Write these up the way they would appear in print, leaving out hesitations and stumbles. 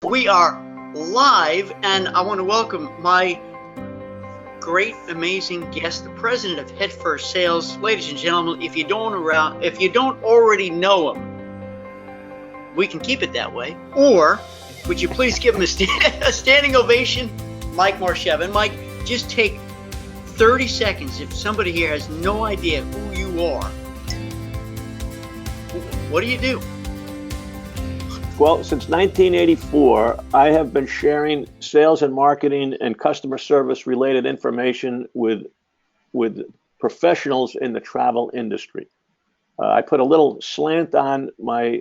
We are live, and I want to welcome my great, amazing guest, the president of Head First Sales. Ladies and gentlemen, if you don't already know him, we can keep it that way. Or would you please give him a standing ovation, Mike Marchev? And Mike, just take 30 seconds. If somebody here has no idea who you are, what do you do? Well, since 1984, I have been sharing sales and marketing and customer service related information with professionals in the travel industry. I put a little slant on my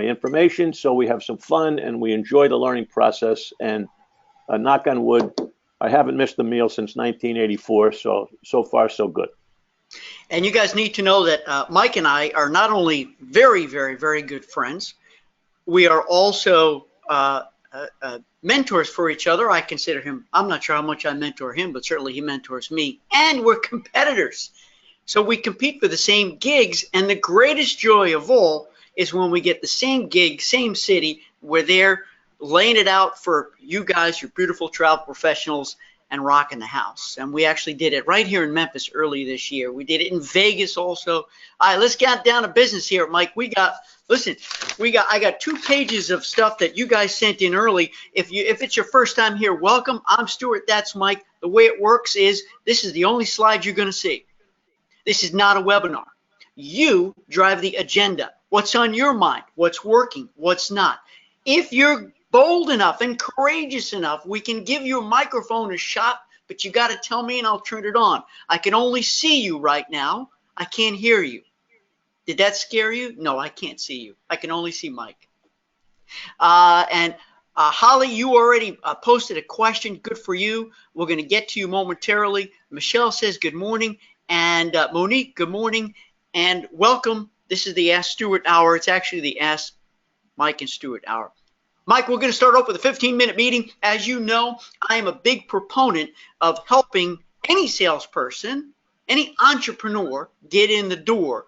information, so we have some fun and we enjoy the learning process. And knock on wood, I haven't missed a meal since 1984, so far so good. And you guys need to know that Mike and I are not only very, very, very good friends, we are also mentors for each other. I consider him, I'm not sure how much I mentor him, but certainly he mentors me. And we're competitors. So we compete for the same gigs. And the greatest joy of all is when we get the same gig, same city, where they're laying it out for you guys, your beautiful travel professionals, and rocking the house. And we actually did it right here in Memphis early this year. We did it in Vegas also. All right, let's get down to business here, Mike. I got 2 pages of stuff that you guys sent in early. If it's your first time here, welcome. I'm Stuart, that's Mike. The way it works is this is the only slide you're going to see. This is not a webinar. You drive the agenda. What's on your mind? What's working? What's not? If you're bold enough and courageous enough, we can give you a microphone a shot, but you got to tell me and I'll turn it on. I can only see you right now. I can't hear you. Did that scare you? No, I can't see you. I can only see Mike. Holly, you already posted a question. Good for you. We're going to get to you momentarily. Michelle says good morning. And Monique, good morning. And welcome. This is the Ask Stuart Hour. It's actually the Ask Mike and Stuart Hour. Mike, we're going to start off with a 15-minute meeting. As you know, I am a big proponent of helping any salesperson, any entrepreneur get in the door.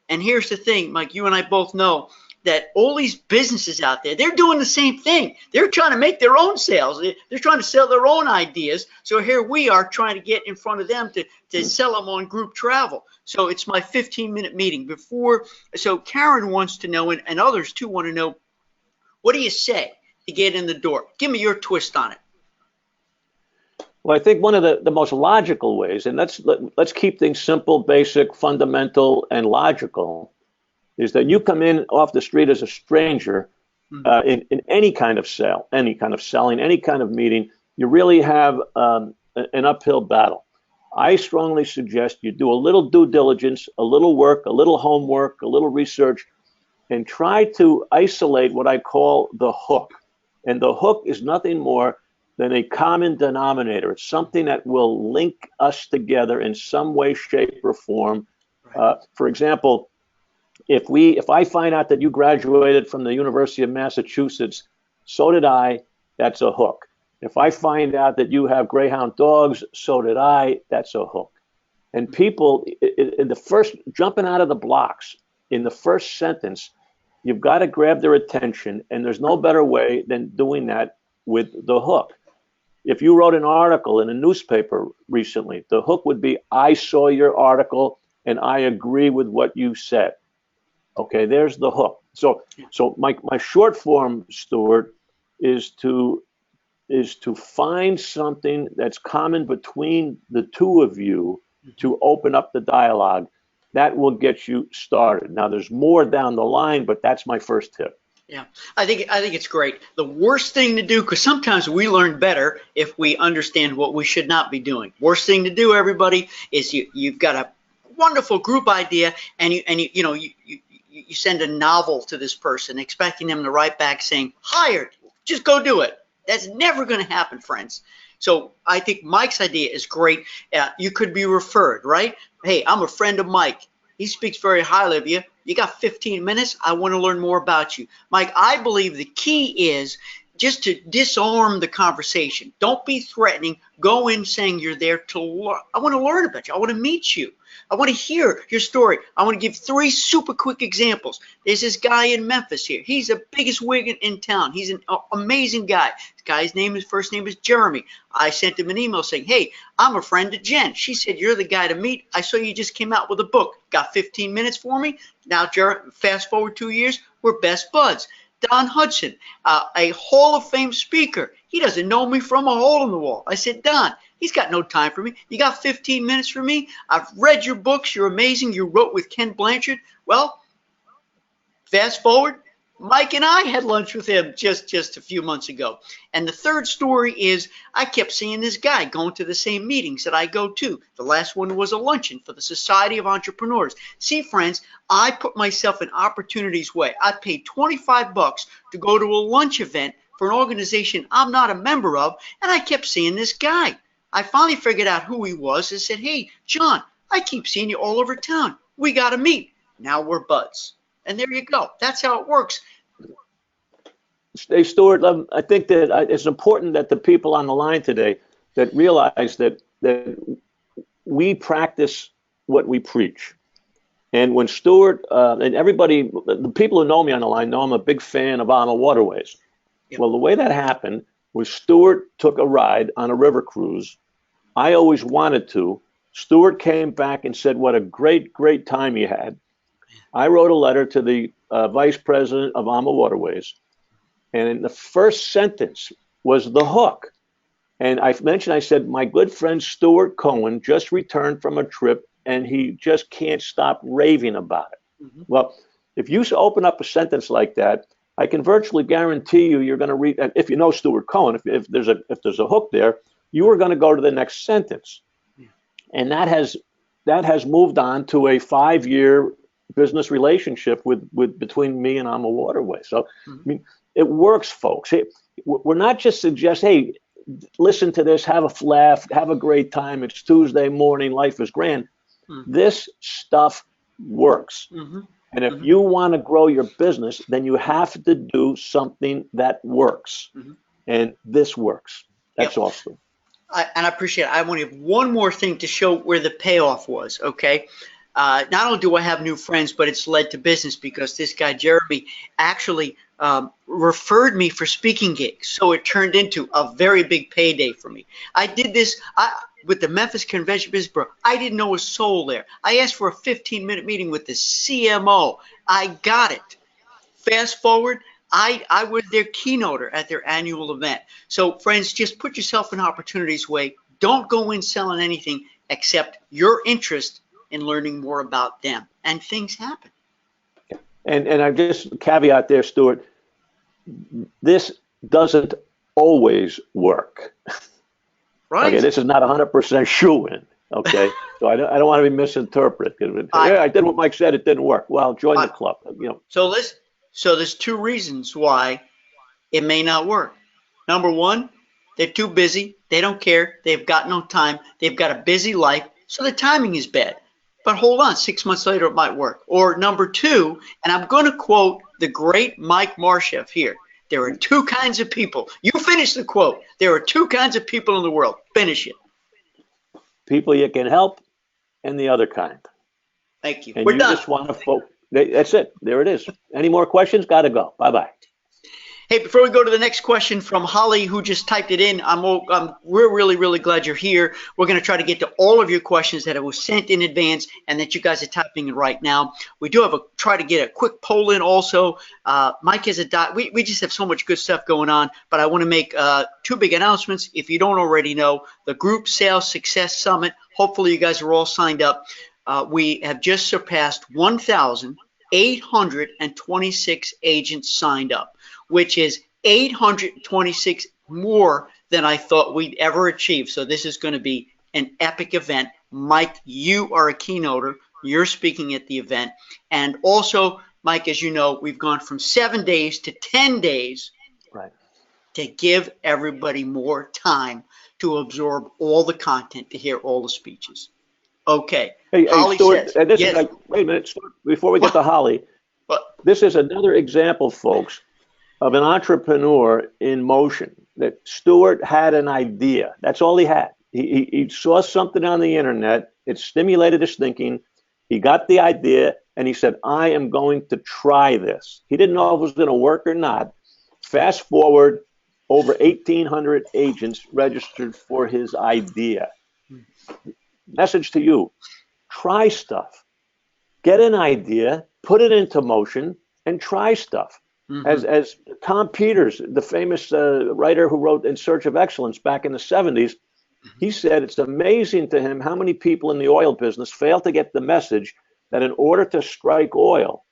And here's the thing, Mike, you and I both know that all these businesses out there, they're doing the same thing. They're trying to make their own sales. They're trying to sell their own ideas. So here we are trying to get in front of them to sell them on group travel. So it's my 15-minute meeting. So Karen wants to know, and others too want to know, what do you say to get in the door? Give me your twist on it. Well, I think one of the most logical ways, and let's keep things simple, basic, fundamental, and logical, is that you come in off the street as a stranger in any kind of sale, any kind of selling, any kind of meeting. You really have an uphill battle. I strongly suggest you do a little due diligence, a little work, a little homework, a little research, and try to isolate what I call the hook. And the hook is nothing more than a common denominator. It's something that will link us together in some way, shape, or form. For example, if I find out that you graduated from the University of Massachusetts, so did I, that's a hook. If I find out that you have greyhound dogs, so did I, that's a hook. And people, in the first, jumping out of the blocks, in the first sentence, you've got to grab their attention, and there's no better way than doing that with the hook. If you wrote an article in a newspaper recently, the hook would be, I saw your article and I agree with what you said. Okay, there's the hook. So my short form, Stuart, is to find something that's common between the two of you to open up the dialogue. That will get you started. Now, there's more down the line, but that's my first tip. Yeah, I think it's great. The worst thing to do, because sometimes we learn better if we understand what we should not be doing. Worst thing to do, everybody, is you've got a wonderful group idea, and you send a novel to this person, expecting them to write back saying, hired, just go do it. That's never going to happen, friends. So I think Mike's idea is great. You could be referred, right? Hey, I'm a friend of Mike. He speaks very highly of you. You got 15 minutes. I want to learn more about you. Mike, I believe the key is just to disarm the conversation. Don't be threatening. Go in saying you're there to learn. I want to learn about you. I want to meet you. I want to hear your story. I want to give 3 super quick examples. There's this guy in Memphis here. He's the biggest wig in town. He's an amazing guy. This guy's first name is Jeremy. I sent him an email saying, hey, I'm a friend of Jen. She said, you're the guy to meet. I saw you just came out with a book. Got 15 minutes for me? Now, fast forward 2 years, we're best buds. Don Hudson, a Hall of Fame speaker. He doesn't know me from a hole in the wall. I said, Don, he's got no time for me. You got 15 minutes for me? I've read your books. You're amazing. You wrote with Ken Blanchard. Well, fast forward, Mike and I had lunch with him just a few months ago. And the third story is I kept seeing this guy going to the same meetings that I go to. The last one was a luncheon for the Society of Entrepreneurs. See, friends, I put myself in opportunity's way. I paid $25 to go to a lunch event for an organization I'm not a member of, and I kept seeing this guy. I finally figured out who he was and said, hey, John, I keep seeing you all over town. We got to meet. Now we're buds. And there you go. That's how it works. Hey, Stuart, I think that it's important that the people on the line today that realize that we practice what we preach. And when Stuart and everybody, the people who know me on the line know I'm a big fan of Arnold Waterways. Yep. Well, the way that happened was Stuart took a ride on a river cruise. I always wanted to. Stuart came back and said what a great time he had. I wrote a letter to the vice president of Arnold Waterways. And in the first sentence was the hook. And I said, my good friend Stuart Cohen just returned from a trip and he just can't stop raving about it. Mm-hmm. Well, if you open up a sentence like that, I can virtually guarantee you're going to read, and if you know Stuart Cohen, if there's a hook there, you are going to go to the next sentence. Yeah. And that has moved on to a 5-year business relationship between me and Arnold Waterways. So, mm-hmm. I mean, it works, folks. We're not just suggesting, hey, listen to this, have a laugh, have a great time. It's Tuesday morning, life is grand. Mm-hmm. This stuff works. Mm-hmm. And if you want to grow your business, then you have to do something that works. Mm-hmm. And this works. That's awesome. And I appreciate it. I want to have one more thing to show where the payoff was, okay? Not only do I have new friends, but it's led to business because this guy, Jeremy, actually referred me for speaking gigs. So it turned into a very big payday for me. I did this with the Memphis Convention Business Bureau. I didn't know a soul there. I asked for a 15-minute meeting with the CMO. I got it. Fast forward, I was their keynoter at their annual event. So friends, just put yourself in opportunity's way. Don't go in selling anything except your interest in learning more about them, and things happen. And I just caveat there, Stuart, this doesn't always work. Right. Okay, this is not 100% shoe-in. Okay, so I don't want to be misinterpreted. I did what Mike said; it didn't work. Well, join the club. You know. So there's 2 reasons why it may not work. Number 1, they're too busy. They don't care. They've got no time. They've got a busy life, so the timing is bad. But hold on, 6 months later it might work. Or number 2, and I'm going to quote the great Mike Marchev here. There are 2 kinds of people. You finish the quote. There are 2 kinds of people in the world. Finish it. People you can help, and the other kind. Thank you. And We're done. Just want to focus. That's it. There it is. Any more questions? Got to go. Bye-bye. Hey, before we go to the next question from Holly, who just typed it in, we're really glad you're here. We're going to try to get to all of your questions that were sent in advance and that you guys are typing in right now. We do have try to get a quick poll in also. Mike has we just have so much good stuff going on, but I want to make 2 big announcements. If you don't already know, the Group Sales Success Summit, hopefully you guys are all signed up. We have just surpassed 1,826 agents signed up, which is 826 more than I thought we'd ever achieve. So this is going to be an epic event. Mike, you are a keynoter. You're speaking at the event. And also, Mike, as you know, we've gone from 7 days to 10 days to give everybody more time to absorb all the content, to hear all the speeches. Okay. Hey, Holly Stuart, says, yes. Wait a minute, Stuart, before we get to Holly. This is another example, folks, of an entrepreneur in motion. That Stuart had an idea. That's all he had. He saw something on the internet. It stimulated his thinking. He got the idea and he said, I am going to try this. He didn't know if it was going to work or not. Fast forward, over 1,800 agents registered for his idea. Message to you, try stuff. Get an idea, put it into motion, and try stuff. Mm-hmm. As Tom Peters, the famous writer who wrote In Search of Excellence back in the 70s, he said it's amazing to him how many people in the oil business fail to get the message that in order to strike oil,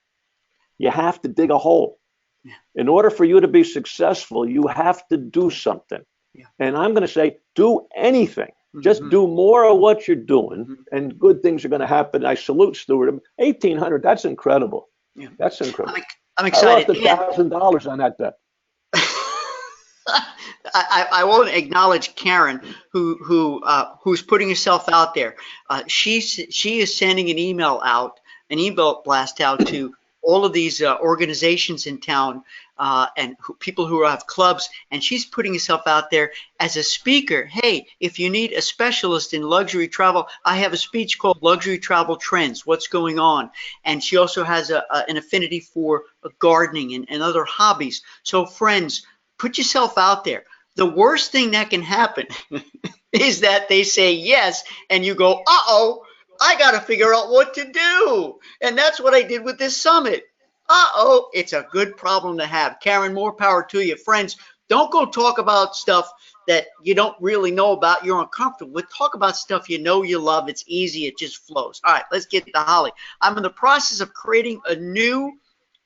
you have to dig a hole. Yeah. In order for you to be successful, you have to do something. Yeah. And I'm going to say, do anything. Mm-hmm. Just do more of what you're doing, mm-hmm. and good things are going to happen. I salute Stuart. 1,800, that's incredible. Yeah. That's incredible. I'm excited. I lost $1,000 on that bet. I won't acknowledge Karen, who's putting herself out there. She is sending an email blast out to all of these organizations in town and people who have clubs, and she's putting herself out there as a speaker. Hey, if you need a specialist in luxury travel, I have a speech called Luxury Travel Trends, What's Going On. And she also has an affinity for gardening and other hobbies. So friends, put yourself out there. The worst thing that can happen is that they say yes, and you go, uh-oh, I got to figure out what to do. And that's what I did with this summit. Uh-oh, it's a good problem to have. Karen, more power to you. Friends, don't go talk about stuff that you don't really know about, you're uncomfortable with. Talk about stuff you know you love. It's easy. It just flows. All right, let's get to Holly. I'm in the process of creating a new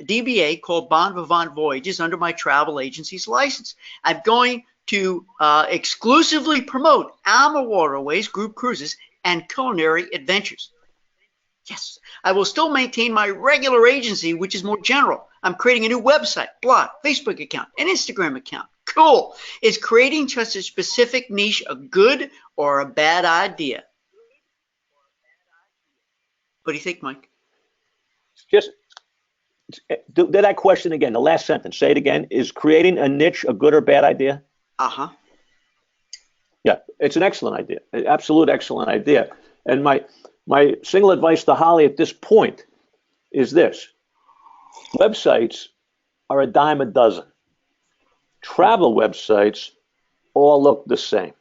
DBA called Bon Vivant Voyages under my travel agency's license. I'm going to exclusively promote Alma Waterways, group cruises, and culinary adventures. Yes, I will still maintain my regular agency, which is more general. I'm creating a new website, blog, Facebook account, and Instagram account. Cool. Is creating just a specific niche a good or a bad idea? What do you think, Mike? Just do that question again, the last sentence. Say it again. Is creating a niche a good or bad idea? Uh-huh. Yeah, it's an excellent idea. An absolute excellent idea. And my single advice to Holly at this point is this. Websites are a dime a dozen. Travel websites all look the same.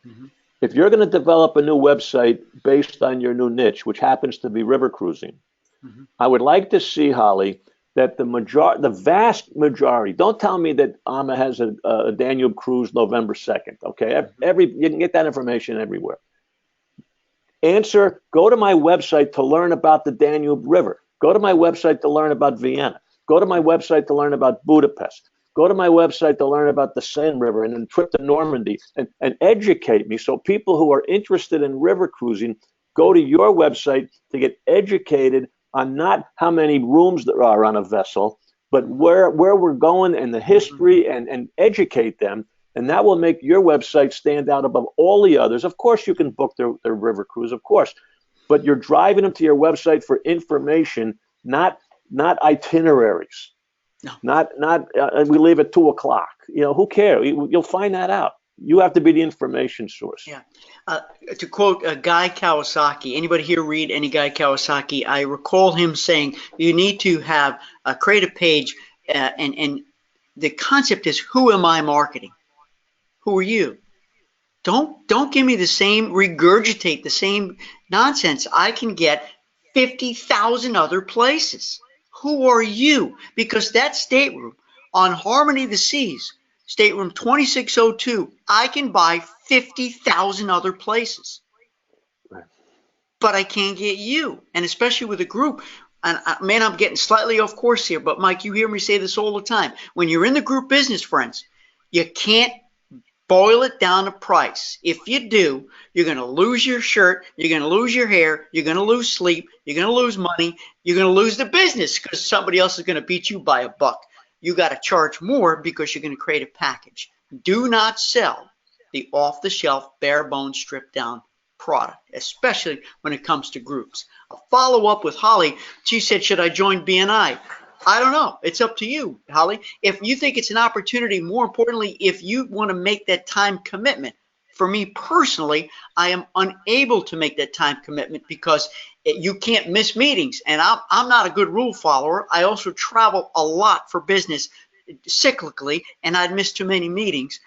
Mm-hmm. If you're going to develop a new website based on your new niche, which happens to be river cruising, mm-hmm. I would like to see, Holly, that the vast majority, don't tell me that AMA has a Danube cruise November 2nd, okay? You can get that information everywhere. Answer, go to my website to learn about the Danube River. Go to my website to learn about Vienna. Go to my website to learn about Budapest. Go to my website to learn about the Seine River and then trip to Normandy and educate me. So people who are interested in river cruising go to your website to get educated on not how many rooms there are on a vessel, but where we're going and the history and educate them. And that will make your website stand out above all the others. Of course, you can book their river cruise, of course, but you're driving them to your website for information, not itineraries. No. Not we leave at 2:00. Who cares? You'll find that out. You have to be the information source. Yeah. To quote Guy Kawasaki, anybody here read any Guy Kawasaki? I recall him saying you need to have create a page, and the concept is, who am I marketing? Who are you? Don't give me the same, regurgitate the same nonsense I can get 50,000 other places. Who are you? Because that stateroom on Harmony of the Seas, stateroom 2602, I can buy 50,000 other places. Right. But I can't get you. And especially with a group, and man, I'm getting slightly off course here, but Mike, you hear me say this all the time. When you're in the group business, friends, you can't boil it down to price. If you do, you're going to lose your shirt, you're going to lose your hair, you're going to lose sleep, you're going to lose money, you're going to lose the business because somebody else is going to beat you by $1. You got to charge more because you're going to create a package. Do not sell the off-the-shelf, bare-bones, stripped-down product, especially when it comes to groups. I'll follow up with Holly. She said, should I join BNI? I don't know. It's up to you, Holly. If you think it's an opportunity, more importantly, if you want to make that time commitment, for me personally, I am unable to make that time commitment because you can't miss meetings. And I'm not a good rule follower. I also travel a lot for business cyclically, and I'd miss too many meetings.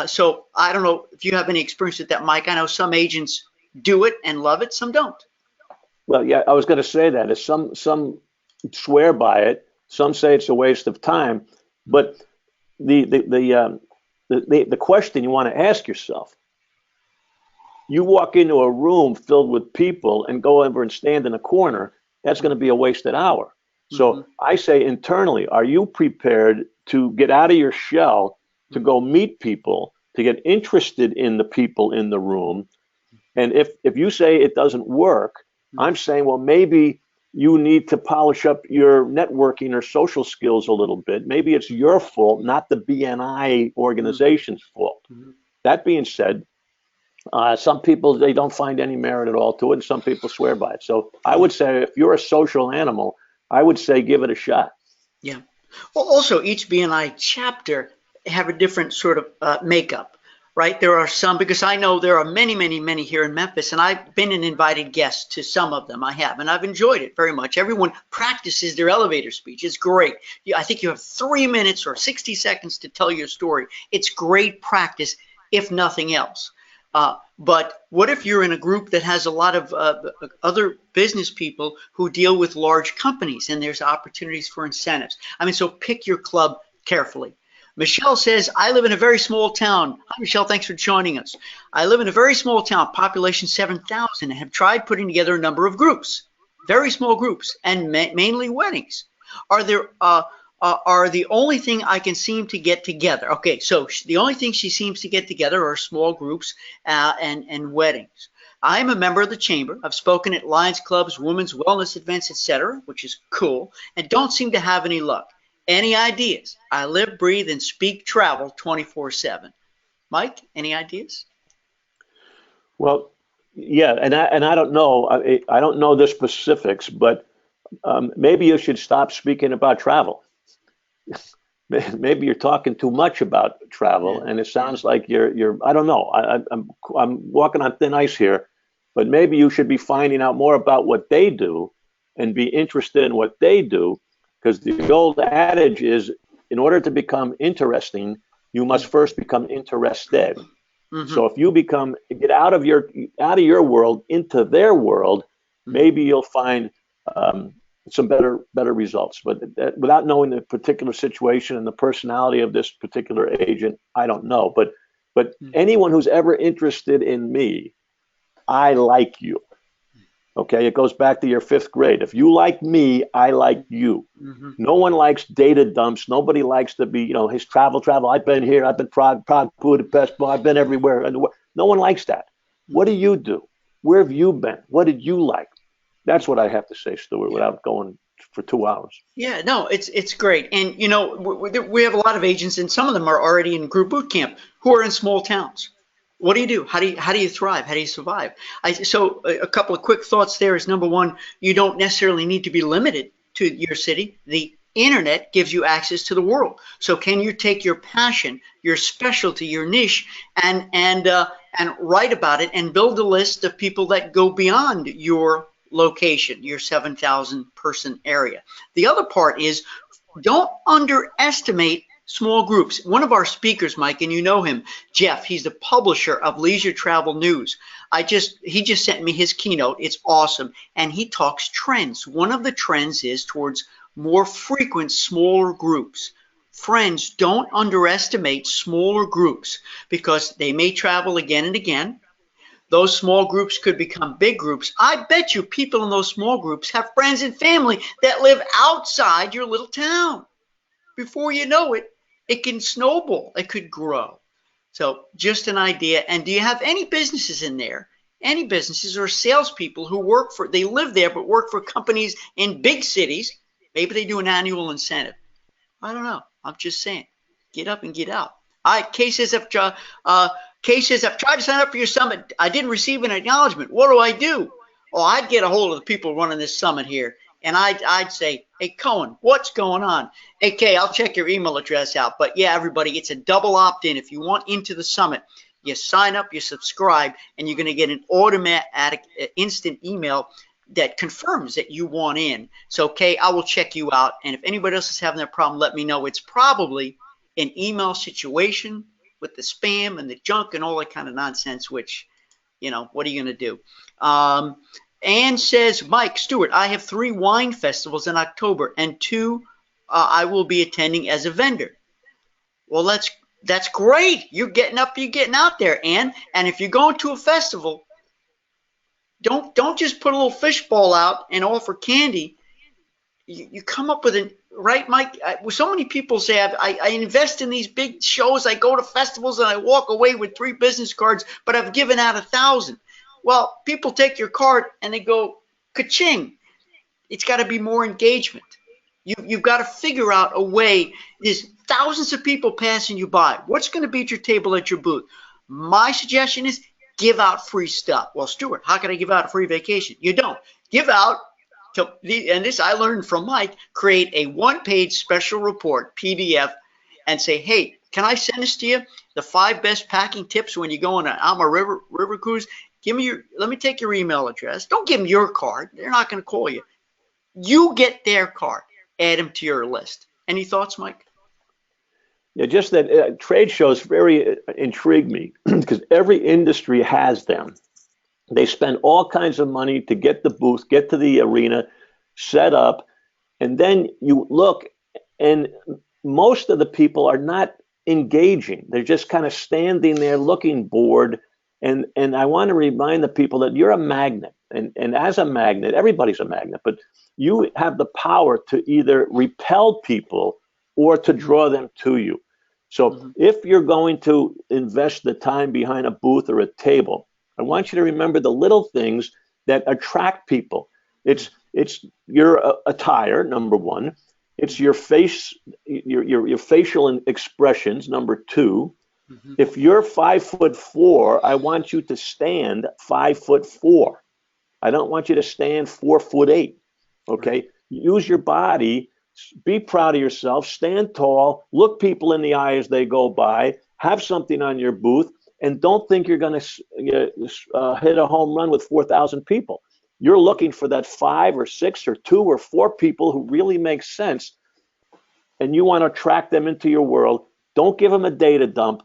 So I don't know if you have any experience with that, Mike. I know some agents do it and love it, some don't. Well, yeah, I was going to say that. Is some swear by it, some say it's a waste of time, but the question you want to ask yourself: you walk into a room filled with people and go over and stand in a corner, that's going to be a wasted hour. So I say internally, are you prepared to get out of your shell, to go meet people, to get interested in the people in the room? And if you say it doesn't work, I'm saying, well, maybe you need to polish up your networking or social skills a little bit. Maybe it's your fault, not the BNI organization's fault. That being said, some people, they don't find any merit at all to it, and some people swear by it. So I would say if you're a social animal, I would say give it a shot. Yeah. Well, also each BNI chapter have a different sort of makeup, right? There are some, because I know there are many, many, many here in Memphis, and I've been an invited guest to some of them. I have, and I've enjoyed it very much. Everyone practices their elevator speech. It's great. I think you have 3 minutes or 60 seconds to tell your story. It's great practice, if nothing else. But what if you're in a group that has a lot of other business people who deal with large companies, and there's opportunities for incentives? I mean, so pick your club carefully. Michelle says, I live in a very small town. Hi, Michelle. Thanks for joining us. I live in a very small town, population 7,000, and have tried putting together a number of groups, very small groups, and mainly weddings. Are the only thing I can seem to get together. Okay, so the only thing she seems to get together are small groups and weddings. I am a member of the chamber. I've spoken at Lions clubs, women's wellness events, etc., which is cool, and don't seem to have any luck. Any ideas? I live, breathe, and speak travel 24/7. Mike, any ideas? Well, yeah, and I don't know. I don't know the specifics, but maybe you should stop speaking about travel. Maybe you're talking too much about travel, and it sounds like you're. I don't know. I'm walking on thin ice here, but maybe you should be finding out more about what they do, and be interested in what they do, because the old adage is, in order to become interesting, you must first become interested. So if you get out of your world into their world, maybe you'll find some better results. But without knowing the particular situation and the personality of this particular agent, I don't know. But anyone who's ever interested in me, I like you. Okay, it goes back to your 5th grade. If you like me, I like you. No one likes data dumps. Nobody likes to be, his travel. I've been here. I've been Prague, Budapest. I've been everywhere. No one likes that. What do you do? Where have you been? What did you like? That's what I have to say, Stuart, without going for 2 hours. Yeah, no, it's great. And, we have a lot of agents, and some of them are already in group boot camp who are in small towns. What do you do? How do you thrive? How do you survive? So a couple of quick thoughts there is, number one, you don't necessarily need to be limited to your city. The internet gives you access to the world. So can you take your passion, your specialty, your niche, and write about it and build a list of people that go beyond your location, your 7,000 person area? The other part is, don't underestimate small groups. One of our speakers, Mike, and you know him, Jeff, he's the publisher of Leisure Travel News. He just sent me his keynote. It's awesome. And he talks trends. One of the trends is towards more frequent, smaller groups. Friends, don't underestimate smaller groups, because they may travel again and again. Those small groups could become big groups. I bet you people in those small groups have friends and family that live outside your little town. Before you know it, it can snowball. It could grow. So just an idea. And do you have any businesses in there? Any businesses or salespeople who they live there but work for companies in big cities? Maybe they do an annual incentive. I don't know. I'm just saying. Get up and get out. Kay says, I've tried to sign up for your summit. I didn't receive an acknowledgement. What do I do? Oh, I'd get a hold of the people running this summit here, and I'd say, hey, Cohen, what's going on? Hey, Kay, I'll check your email address out. But yeah, everybody, it's a double opt-in. If you want into the summit, You sign up, you subscribe, and you're going to get an automatic instant email that confirms that you want in. So, Kay, I will check you out. And if anybody else is having that problem, let me know. It's probably an email situation with the spam and the junk and all that kind of nonsense, which, you know, what are you going to do? Ann says, Mike Stewart, I have 3 wine festivals in October and 2 I will be attending as a vendor. Well, that's great. You're getting up, you're getting out there, Ann. And if you're going to a festival, don't just put a little fishbowl out and offer candy. You come up with right, Mike? So many people say I invest in these big shows. I go to festivals and I walk away with 3 business cards, but I've given out 1,000. Well, people take your card and they go ka-ching. It's got to be more engagement. You've got to figure out a way. There's thousands of people passing you by. What's going to be at your table at your booth? My suggestion is give out free stuff. Well, Stuart, how can I give out a free vacation? You don't. Give out, and this I learned from Mike, create a 1-page special report, PDF, and say, hey, can I send this to you? The 5 best packing tips when you go on a river cruise. Let me take your email address. Don't give them your card. They're not going to call you. You get their card. Add them to your list. Any thoughts, Mike? Yeah, just that trade shows very intrigue me because every industry has them. They spend all kinds of money to get the booth, get to the arena, set up, and then you look, and most of the people are not engaging. They're just kind of standing there looking bored. And I want to remind the people that you're a magnet. And as a magnet, everybody's a magnet, but you have the power to either repel people or to draw them to you. So if you're going to invest the time behind a booth or a table, I want you to remember the little things that attract people. It's your attire, number 1. It's your face, your facial expressions, number 2. If you're 5'4", I want you to stand 5'4". I don't want you to stand 4'8". Okay, right. Use your body. Be proud of yourself. Stand tall. Look people in the eye as they go by. Have something on your booth, and don't think you're going to hit a home run with 4,000 people. You're looking for that 5 or 6 or 2 or 4 people who really make sense, and you want to attract them into your world. Don't give them a data dump.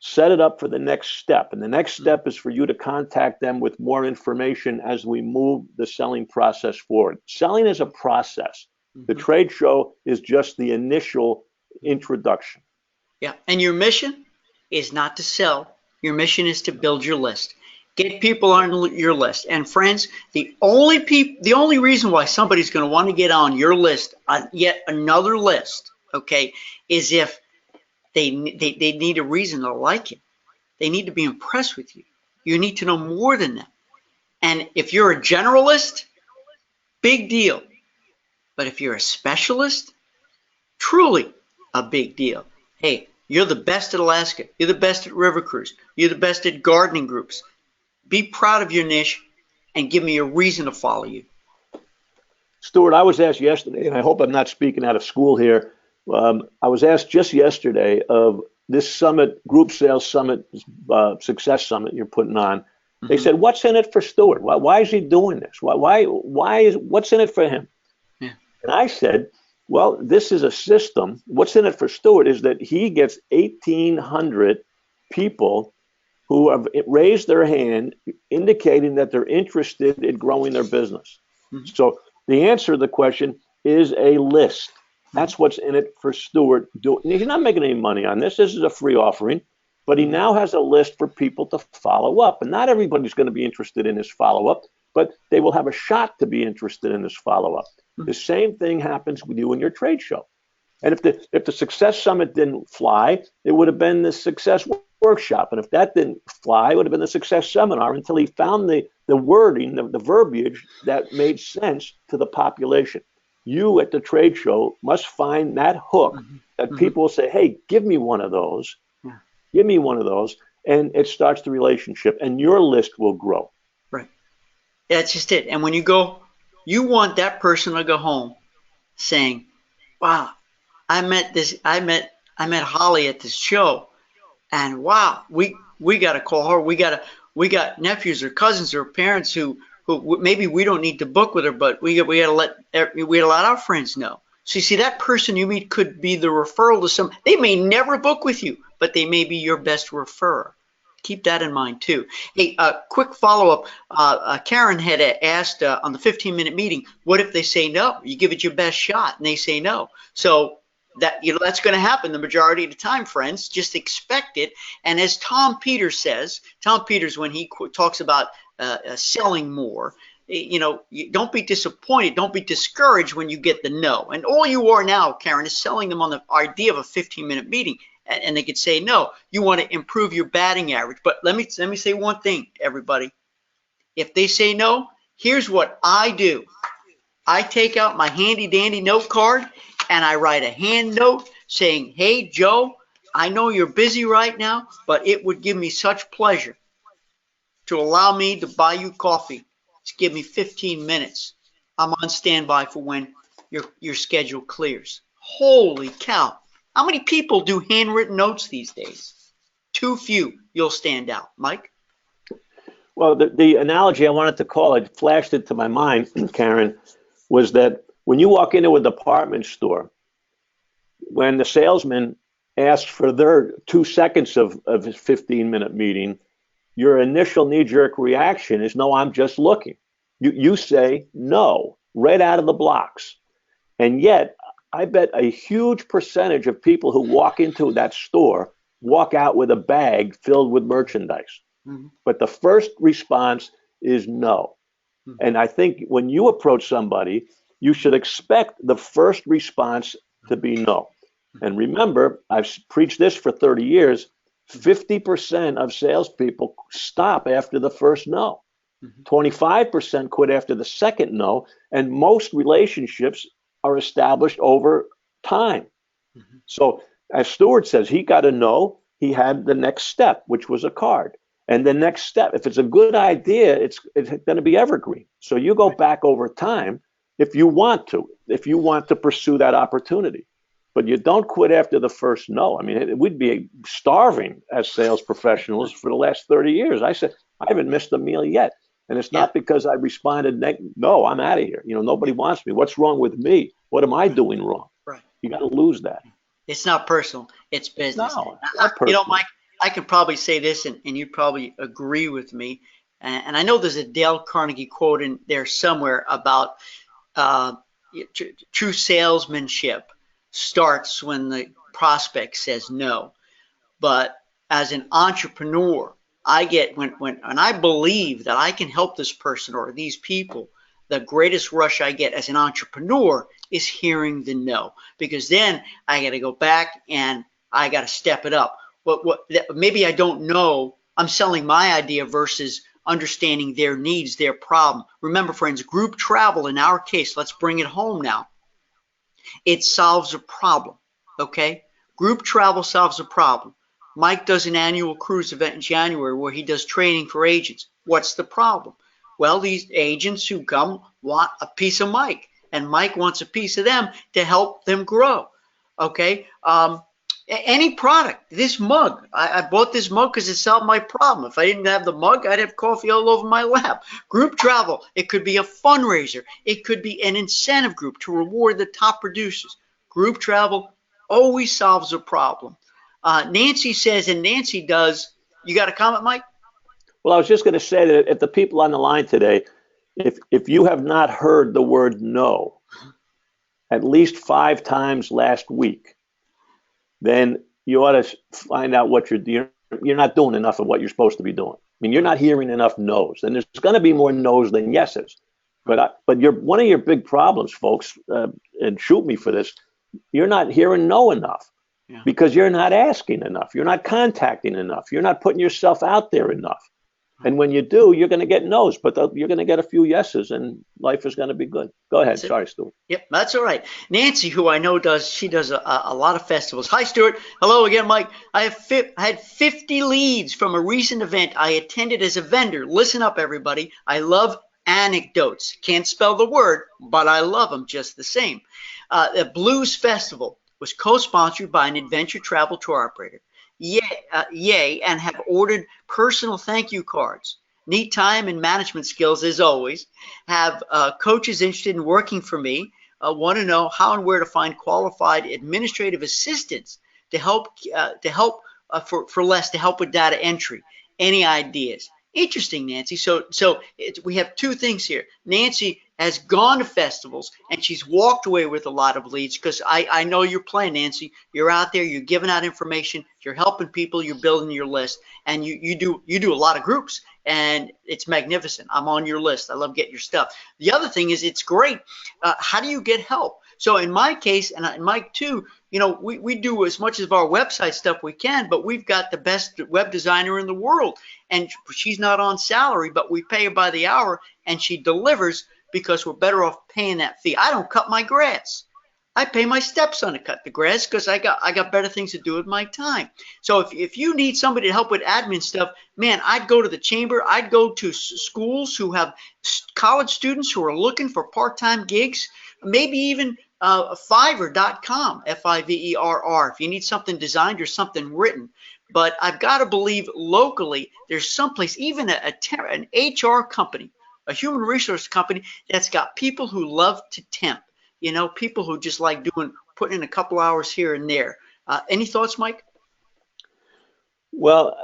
Set it up for the next step. And the next step is for you to contact them with more information as we move the selling process forward. Selling is a process. The trade show is just the initial introduction. Yeah. And your mission is not to sell. Your mission is to build your list. Get people on your list. And friends, the only reason why somebody's going to want to get on your list, on yet another list, okay, is if they need a reason to like it. They need to be impressed with you. You need to know more than them. And if you're a generalist, big deal. But if you're a specialist, truly a big deal. Hey, you're the best at Alaska. You're the best at river cruise. You're the best at gardening groups. Be proud of your niche and give me a reason to follow you. Stuart, I was asked yesterday, and I hope I'm not speaking out of school here. I was asked just yesterday of this summit, group sales summit, success summit you're putting on. They said, "What's in it for Stuart? Why is he doing this? What's in it for him?" Yeah. And I said, "Well, this is a system. What's in it for Stuart is that he gets 1,800 people who have raised their hand, indicating that they're interested in growing their business." So the answer to the question is a list. That's what's in it for Stuart. He's not making any money on this. This is a free offering, but he now has a list for people to follow up. And not everybody's going to be interested in his follow-up, but they will have a shot to be interested in his follow-up. The same thing happens with you in your trade show. And if the Success Summit didn't fly, it would have been the Success Workshop. And if that didn't fly, it would have been the Success Seminar until he found the wording, the verbiage that made sense to the population. You at the trade show must find that hook that people will say, "Hey, give me one of those. Give me one of those." And it starts the relationship, and your list will grow. Right. That's just it. And when you go, you want that person to go home saying, "Wow, I met Holly at this show. And wow, we got to call her. We got nephews or cousins or parents who maybe we don't need to book with her, but we got to let our friends know. So you see, that person you meet could be the referral to some. They may never book with you, but they may be your best referrer. Keep that in mind too. Hey, quick follow up. Karen had asked on the 15-minute meeting, what if they say no? You give it your best shot, and they say no. So that's going to happen the majority of the time, friends. Just expect it. And as Tom Peters says, Tom Peters, when he talks about selling more, don't be disappointed. Don't be discouraged when you get the no. And all you are now, Karen, is selling them on the idea of a 15-minute meeting. And they could say no. You want to improve your batting average. But let me say one thing, everybody. If they say no, here's what I do. I take out my handy dandy note card and I write a hand note saying, hey, Joe, I know you're busy right now, but it would give me such pleasure to allow me to buy you coffee. Just give me 15 minutes. I'm on standby for when your schedule clears. Holy cow. How many people do handwritten notes these days? Too few. You'll stand out. Mike? Well, the analogy I wanted to call, it flashed into my mind, Karen, was that when you walk into a department store, when the salesman asks for their 2 seconds of his 15-minute meeting, your initial knee-jerk reaction is, no, I'm just looking. You say no right out of the blocks. And yet, I bet a huge percentage of people who walk into that store walk out with a bag filled with merchandise. Mm-hmm. But the first response is no. Mm-hmm. And I think when you approach somebody, you should expect the first response to be no. Mm-hmm. And remember, I've preached this for 30 years, 50% of salespeople stop after the first no. 25% quit after the second no, and most relationships are established over time. Mm-hmm. So as Stuart says, he got a no, he had the next step, which was a card. And the next step, if it's a good idea, it's going to be evergreen. So you go back over time if you want to pursue that opportunity. But you don't quit after the first no. I mean, we'd be starving as sales professionals for the last 30 years. I said, I haven't missed a meal yet. And it's not because I responded, no, I'm out of here. Nobody wants me. What's wrong with me? What am I doing wrong? Right. You got to lose that. It's not personal. It's business. No, not personal. Mike, I could probably say this, and you'd probably agree with me. And I know there's a Dale Carnegie quote in there somewhere about true salesmanship starts when the prospect says no. But as an entrepreneur, I get when I believe that I can help this person or these people, the greatest rush I get as an entrepreneur is hearing the no, because then I got to go back and I got to step it up. Maybe I don't know. I'm selling my idea versus understanding their needs, their problem. Remember, friends, group travel in our case, let's bring it home now. It solves a problem. Okay, group travel solves a problem. Mike does an annual cruise event in January where he does training for agents. What's the problem? Well, these agents who come want a piece of Mike, and Mike wants a piece of them to help them grow. Okay? Any product, this mug. I bought this mug because it solved my problem. If I didn't have the mug, I'd have coffee all over my lap. Group travel, it could be a fundraiser. It could be an incentive group to reward the top producers. Group travel always solves a problem. Nancy says, and Nancy does. You got a comment, Mike? Well, I was just going to say that if the people on the line today, if you have not heard the word no at least 5 times last week, then you ought to find out what you're not doing enough of what you're supposed to be doing. I mean, you're not hearing enough no's, and there's going to be more no's than yeses. But one of your big problems, folks, and shoot me for this, you're not hearing no enough. Yeah. Because you're not asking enough. You're not contacting enough. You're not putting yourself out there enough. And when you do, you're going to get no's, but you're going to get a few yeses, and life is going to be good. Go ahead. Sorry, Stuart. Yep, that's all right. Nancy, who I know does a lot of festivals. Hi, Stuart. Hello again, Mike. I had 50 leads from a recent event I attended as a vendor. Listen up, everybody. I love anecdotes. Can't spell the word, but I love them just the same. The Blues Festival was co-sponsored by an adventure travel tour operator. yay, and have ordered personal thank you cards. Need time and management skills as always. Have coaches interested in working for me. Want to know how and where to find qualified administrative assistants to help for less to help with data entry. Any ideas? Interesting, Nancy. So we have two things here. Nancy has gone to festivals and she's walked away with a lot of leads because I know your plan, Nancy. You're out there, you're giving out information, you're helping people, you're building your list, and you do a lot of groups, and it's magnificent. I'm on your list. I love getting your stuff. The other thing is it's great. How do you get help? So in my case, and Mike too, we do as much of our website stuff we can, but we've got the best web designer in the world, and she's not on salary, but we pay her by the hour, and she delivers because we're better off paying that fee. I don't cut my grass. I pay my stepson to cut the grass because I got better things to do with my time. So if you need somebody to help with admin stuff, man, I'd go to the chamber. I'd go to schools who have college students who are looking for part-time gigs, maybe even Fiverr.com, Fiverr, if you need something designed or something written. But I've got to believe locally there's someplace, even an HR company, a human resource company that's got people who love to temp, people who just like putting in a couple hours here and there. Any thoughts, Mike? Well,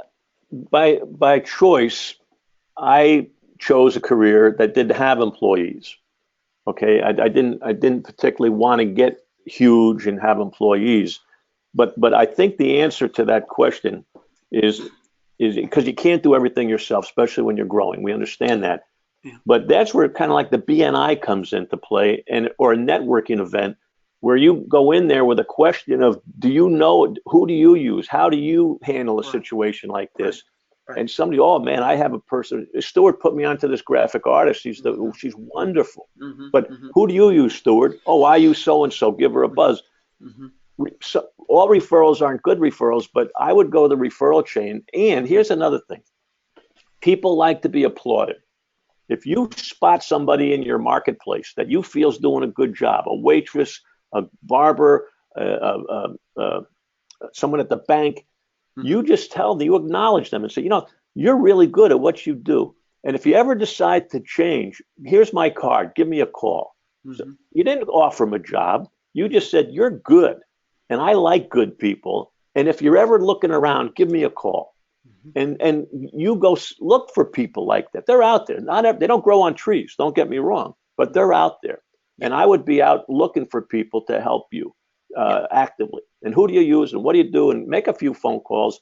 by choice, I chose a career that didn't have employees. Okay, I didn't particularly want to get huge and have employees, but I think the answer to that question is because you can't do everything yourself, especially when you're growing. We understand that. Yeah. But that's where kind of like the BNI comes into play, or a networking event where you go in there with a question of, who do you use? How do you handle a situation like this? Right. And somebody, oh man, I have a person. Stuart put me onto this graphic artist. She's wonderful. But who do you use, Stuart? Oh, I use so and so. Give her a buzz. So, all referrals aren't good referrals, but I would go the referral chain. And here's another thing: people like to be applauded. If you spot somebody in your marketplace that you feel is doing a good job, a waitress, a barber, someone at the bank, you just tell them, you acknowledge them and say, you're really good at what you do. And if you ever decide to change, here's my card, give me a call. So you didn't offer them a job. You just said, you're good. And I like good people. And if you're ever looking around, give me a call. And you go look for people like that. They're out there. They don't grow on trees, don't get me wrong, but they're out there. And I would be out looking for people to help you actively. And who do you use and what do you do? And make a few phone calls,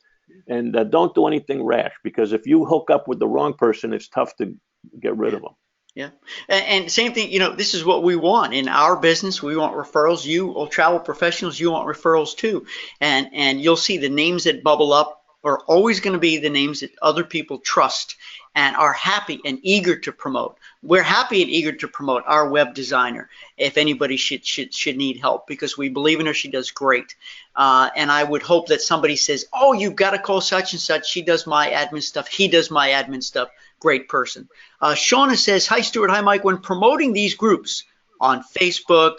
and don't do anything rash, because if you hook up with the wrong person, it's tough to get rid of them. Yeah. And same thing, this is what we want in our business. We want referrals. You travel professionals, you want referrals too. And you'll see the names that bubble up are always going to be the names that other people trust and are happy and eager to promote. We're happy and eager to promote our web designer if anybody should need help, because we believe in her. She does great. And I would hope that somebody says, oh, you've got to call such and such. She does my admin stuff. He does my admin stuff. Great person. Shauna says, hi, Stuart. Hi, Mike. When promoting these groups on Facebook,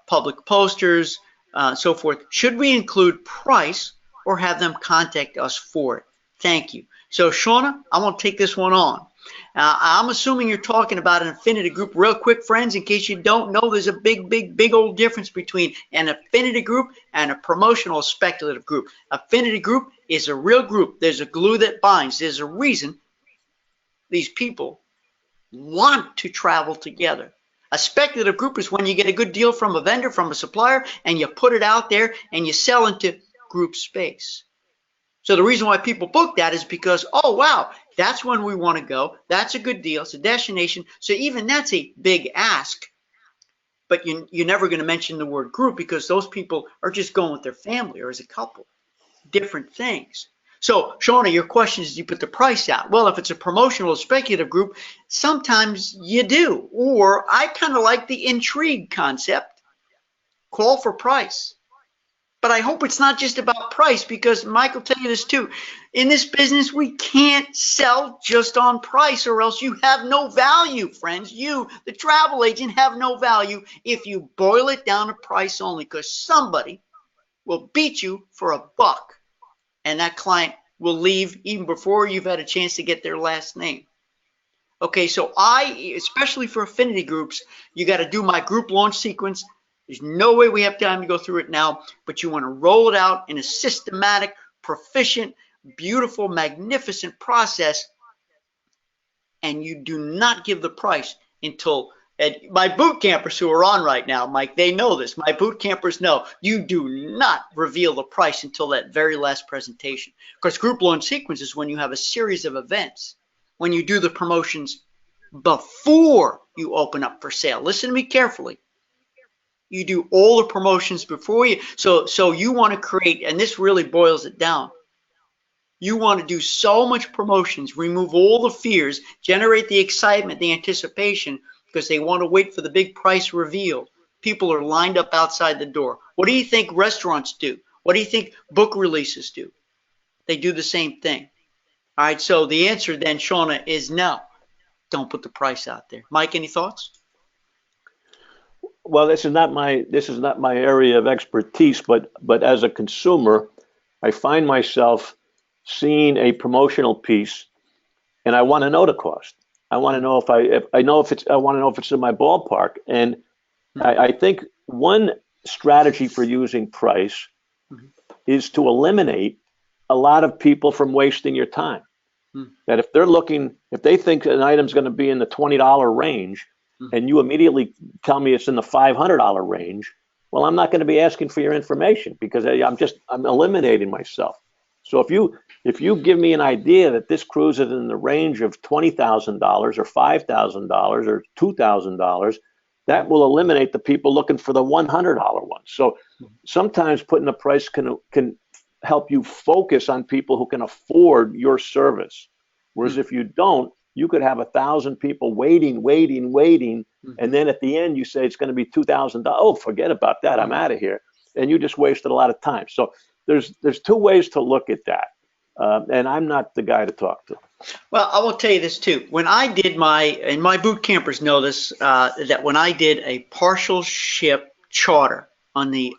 public posters, so forth, should we include price or have them contact us for it? Thank you. So, Shauna, I'm going to take this one on. I'm assuming you're talking about an affinity group. Real quick, friends, in case you don't know, there's a big old difference between an affinity group and a promotional speculative group. Affinity group is a real group. There's a glue that binds. There's a reason these people want to travel together. A speculative group is when you get a good deal from a vendor, from a supplier, and you put it out there and you sell into group space. So the reason why people book that is because, oh, wow, that's when we want to go. That's a good deal. It's a destination. So even that's a big ask. But you're never going to mention the word group, because those people are just going with their family or as a couple. Different things. So, Shauna, your question is, do you put the price out? Well, if it's a promotional or speculative group, sometimes you do. Or I kind of like the intrigue concept. Call for price. But I hope it's not just about price, because Mike will tell you this too. In this business, we can't sell just on price, or else you have no value, friends. You, the travel agent, have no value if you boil it down to price only, because somebody will beat you for a buck. and that client will leave even before you've had a chance to get their last name. Okay, so especially for affinity groups, you got to do my group launch sequence. There's no way we have time to go through it now, but you want to roll it out in a systematic, proficient, beautiful, magnificent process, and you do not give the price until my boot campers who are on right now, Mike, they know this. My boot campers know you do not reveal the price until that very last presentation. Because group launch sequence is when you have a series of events, when you do the promotions before you open up for sale. Listen to me carefully. You do all the promotions before you. So you want to create, and this really boils it down. You want to do so much promotions, remove all the fears, generate the excitement, the anticipation, because they want to wait for the big price reveal. People are lined up outside the door. What do you think restaurants do? What do you think book releases do? They do the same thing. All right, so the answer then, Shauna, is no. Don't put the price out there. Mike, any thoughts? Well, this is not my area of expertise, but as a consumer, I find myself seeing a promotional piece, and I want to know the cost. I want to know if I want to know if it's in my ballpark. And I think one strategy for using price is to eliminate a lot of people from wasting your time. That if they think an item's going to be in the $20 range, and you immediately tell me it's in the $500 range, well, I'm not going to be asking for your information because I'm eliminating myself. So if you give me an idea that this cruise is in the range of $20,000 or $5,000 or $2,000, that will eliminate the people looking for the $100 one. So sometimes putting a price can help you focus on people who can afford your service. Whereas if you don't, you could have 1,000 people waiting, and then at the end you say it's going to be $2,000. Oh, forget about that. I'm out of here. And you just wasted a lot of time. So there's two ways to look at that. And I'm not the guy to talk to. Well, I will tell you this too. When I did and my boot campers know this, that when I did a partial ship charter on the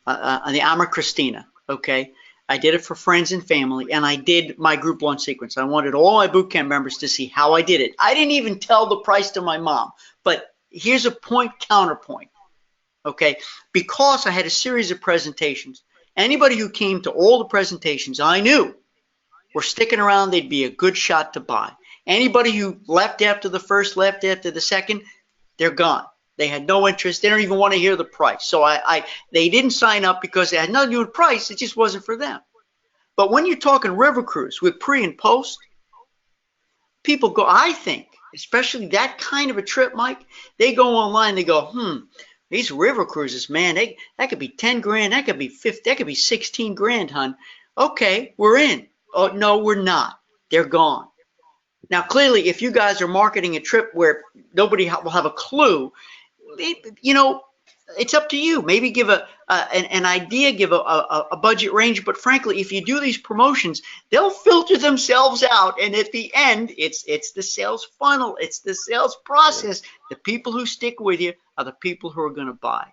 Amor Christina, okay, I did it for friends and family, and I did my group launch sequence. I wanted all my boot camp members to see how I did it. I didn't even tell the price to my mom, but here's a counterpoint, okay? Because I had a series of presentations, anybody who came to all the presentations I knew were sticking around, they'd be a good shot to buy. Anybody who left after the first, left after the second, they're gone. They had no interest. They don't even want to hear the price. So they didn't sign up because it had nothing to do with price. It just wasn't for them. But when you're talking river cruise with pre and post, people go, I think, especially that kind of a trip, Mike, they go online, they go, these river cruises, man, that could be 10 grand, that could be 50, that could be 16 grand, hon. Okay, we're in. Oh, no, we're not. They're gone. Now, clearly, if you guys are marketing a trip where nobody will have a clue, it's up to you. Maybe give an idea, give a budget range. But frankly, if you do these promotions, they'll filter themselves out. And at the end, it's the sales funnel. It's the sales process. The people who stick with you are the people who are going to buy.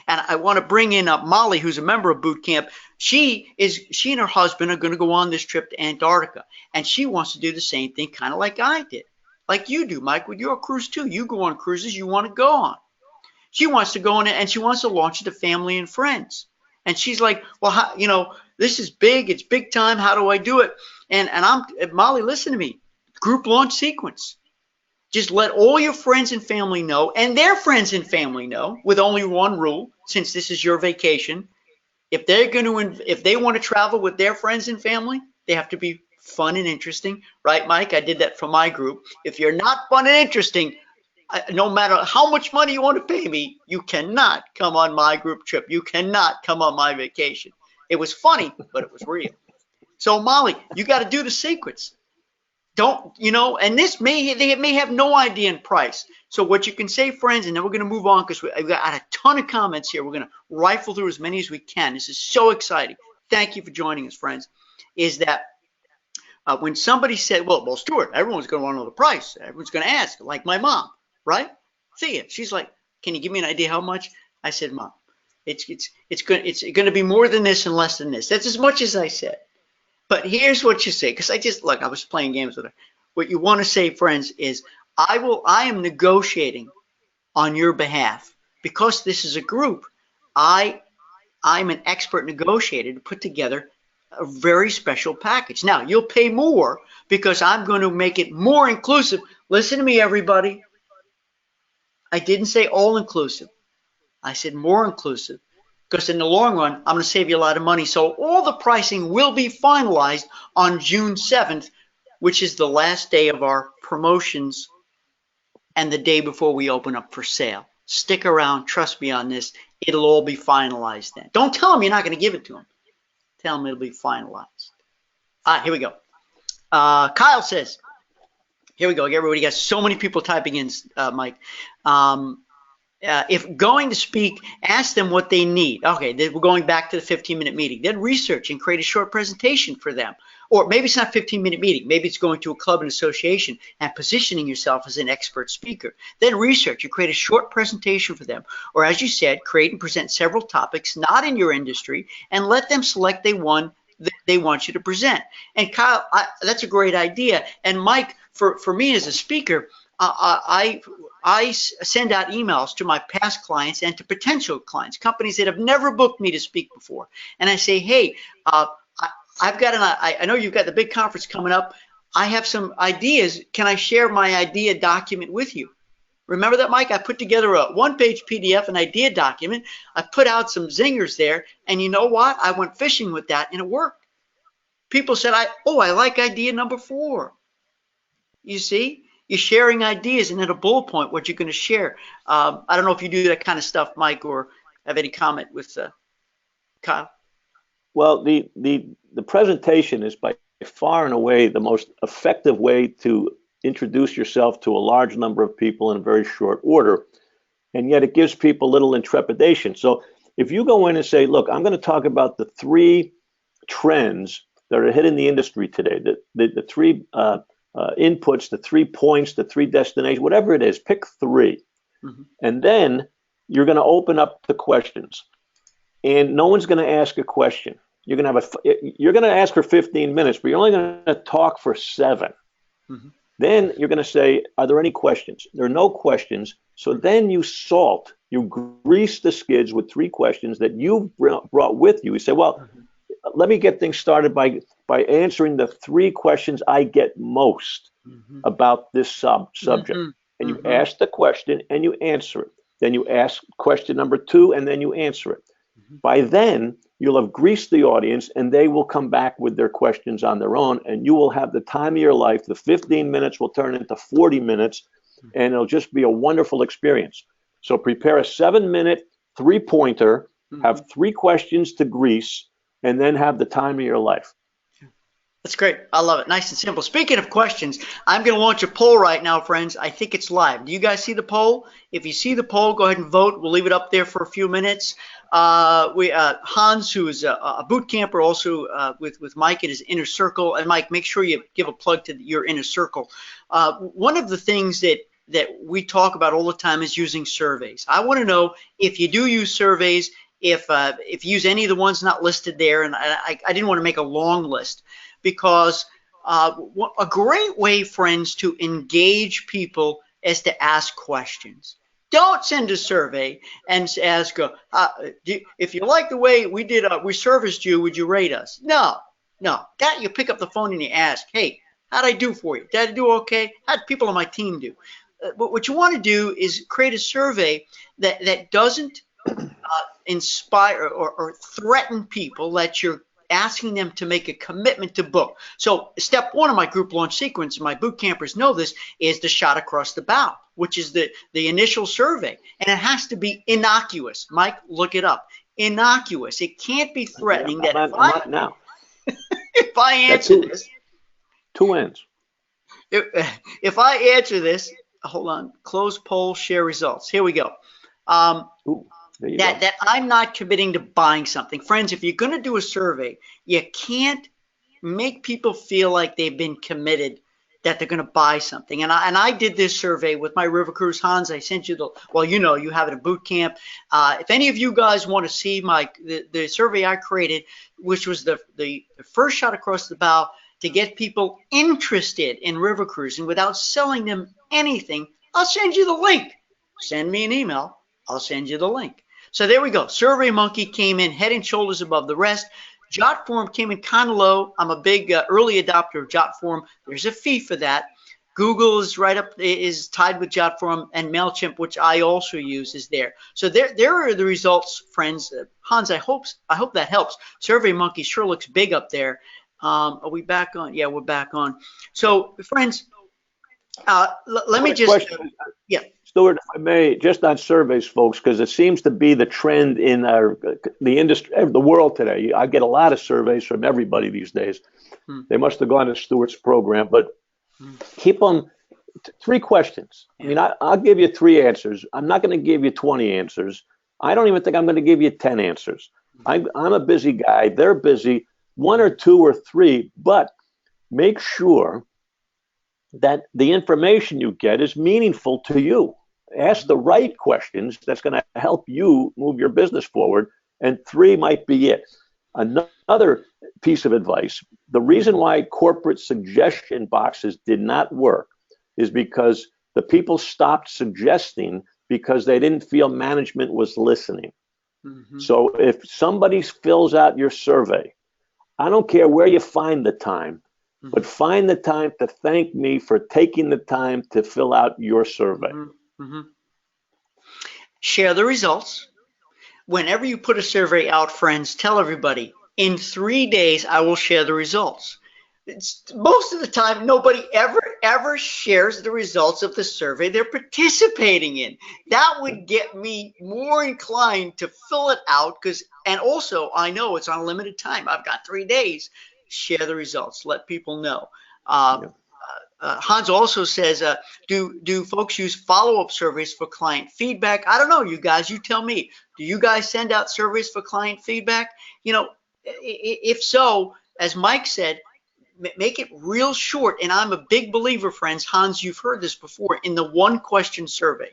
And I want to bring in Molly, who's a member of boot camp. She and her husband are going to go on this trip to Antarctica. And she wants to do the same thing, kind of like I did. Like you do, Mike, with your cruise too. You go on cruises you want to go on. She wants to go on it, and she wants to launch it to family and friends. And she's like, well, this is big. It's big time. How do I do it? And Molly, listen to me. Group launch sequence. Just let all your friends and family know, and their friends and family know, with only one rule, since this is your vacation. If they want to travel with their friends and family, they have to be fun and interesting, right, Mike? I did that for my group. If you're not fun and interesting, no matter how much money you want to pay me, you cannot come on my group trip. You cannot come on my vacation. It was funny, but it was real. So, Molly, you got to do the sequence. And they may have no idea in price. So what you can say, friends, and then we're going to move on because we've got a ton of comments here. We're going to rifle through as many as we can. This is so exciting. Thank you for joining us, friends. Is that when somebody said, well, Stuart, everyone's going to want to know the price. Everyone's going to ask, like my mom, right? See it. She's like, can you give me an idea how much? I said, Mom, It's going to be more than this and less than this. That's as much as I said. But here's what you say, because I was playing games with her. What you want to say, friends, is I am negotiating on your behalf because this is a group. I'm an expert negotiator to put together a very special package. Now, you'll pay more because I'm going to make it more inclusive. Listen to me, everybody. I didn't say all inclusive. I said more inclusive because in the long run, I'm going to save you a lot of money. So all the pricing will be finalized on June 7th, which is the last day of our promotions and the day before we open up for sale. Stick around. Trust me on this. It'll all be finalized then. Don't tell them you're not going to give it to them. Tell them it'll be finalized. All right, here we go. Kyle says, here we go. Everybody got so many people typing in, Mike. If going to speak, ask them what they need. Okay, we're going back to the 15-minute meeting. Then research and create a short presentation for them. Or maybe it's not a 15-minute meeting. Maybe it's going to a club and association and positioning yourself as an expert speaker. Then research and create a short presentation for them. Or as you said, create and present several topics not in your industry and let them select the one that they want you to present. And Kyle, that's a great idea. And Mike, for me as a speaker, I send out emails to my past clients and to potential clients, companies that have never booked me to speak before. And I say, hey, I know you've got the big conference coming up. I have some ideas. Can I share my idea document with you? Remember that, Mike? I put together a one-page PDF, an idea document. I put out some zingers there. And you know what? I went fishing with that and it worked. People said, I like idea number 4. You see? You're sharing ideas and then a bullet point what you're going to share. I don't know if you do that kind of stuff, Mike, or have any comment with Kyle. Well, the presentation is by far and away the most effective way to introduce yourself to a large number of people in a very short order, and yet it gives people little intrepidation. So if you go in and say, look, I'm going to talk about the 3 trends that are hitting the industry today, the 3 inputs, the 3 points, the 3 destinations, whatever it is, pick 3. Mm-hmm. And then you're going to open up the questions. And no one's going to ask a question. You're going to ask for 15 minutes, but you're only going to talk for 7. Mm-hmm. Then you're going to say, are there any questions? There are no questions. So then you grease the skids with 3 questions that you've brought with you. You say, well, mm-hmm. Let me get things started by answering the 3 questions I get most mm-hmm. about this subject. Mm-hmm. And you mm-hmm. ask the question and you answer it. Then you ask question number 2 and then you answer it. Mm-hmm. By then, you'll have greased the audience and they will come back with their questions on their own, and you will have the time of your life. The 15 minutes will turn into 40 minutes mm-hmm. and it'll just be a wonderful experience. So prepare a 7-minute 3-pointer, mm-hmm. have 3 questions to grease, and then have the time of your life. That's great. I love it. Nice and simple. Speaking of questions, I'm going to launch a poll right now, friends. I think it's live. Do you guys see the poll? If you see the poll, go ahead and vote. We'll leave it up there for a few minutes. Hans, who is a boot camper, also with Mike in his inner circle. And Mike, make sure you give a plug to your inner circle. One of the things that we talk about all the time is using surveys. I want to know if you do use surveys, if you use any of the ones not listed there. And I didn't want to make a long list because a great way, friends, to engage people is to ask questions. Don't send a survey and ask, if you like the way we serviced you, would you rate us? No. That you pick up the phone and you ask, hey, how'd I do for you? Did I do okay? How'd people on my team do? But what you want to do is create a survey that doesn't inspire or threaten people, that you're asking them to make a commitment to book. So step 1 of my group launch sequence, my boot campers know this, is the shot across the bow, which is the initial survey. And it has to be innocuous. Mike, look it up. Innocuous. It can't be threatening. If I answer this. 2 ends. If I answer this, hold on, close poll, share results. Here we go. That I'm not committing to buying something. Friends, if you're going to do a survey, you can't make people feel like they've been committed that they're going to buy something. And I did this survey with my River Cruise. Hans, I sent you well, you have it at boot camp. If any of you guys want to see the survey I created, which was the first shot across the bow to get people interested in river cruising without selling them anything, I'll send you the link. Send me an email. I'll send you the link. So there we go. SurveyMonkey came in head and shoulders above the rest. JotForm came in kind of low. I'm a big early adopter of JotForm. There's a fee for that. Google is tied with JotForm, and MailChimp, which I also use, is there. So there are the results, friends. Hans, I hope that helps. SurveyMonkey sure looks big up there. Are we back on? Yeah, we're back on. So, friends, let me just yeah. Stuart, if I may, just on surveys, folks, because it seems to be the trend in the industry, the world today. I get a lot of surveys from everybody these days. They must have gone to Stuart's program, but keep them 3 questions. I mean, I'll give you 3 answers. I'm not going to give you 20 answers. I don't even think I'm going to give you 10 answers. I'm a busy guy. They're busy. 1 or 2 or 3, but make sure that the information you get is meaningful to you. Ask the right questions that's going to help you move your business forward, and 3 might be it. Another piece of advice, the reason why corporate suggestion boxes did not work is because the people stopped suggesting because they didn't feel management was listening. So if somebody fills out your survey, I don't care where you find the time, but find the time to thank me for taking the time to fill out your survey. Share the results. Whenever you put a survey out, friends, tell everybody, in 3 days, I will share the results. Most of the time, nobody ever shares the results of the survey they're participating in. That would get me more inclined to fill it out, and also I know it's on a limited time. I've got 3 days. Share the results. Let people know. Hans also says, do folks use follow-up surveys for client feedback? I don't know, you guys. You tell me. Do you guys send out surveys for client feedback? If so, as Mike said, make it real short. And I'm a big believer, friends. Hans, you've heard this before, in the 1-question survey.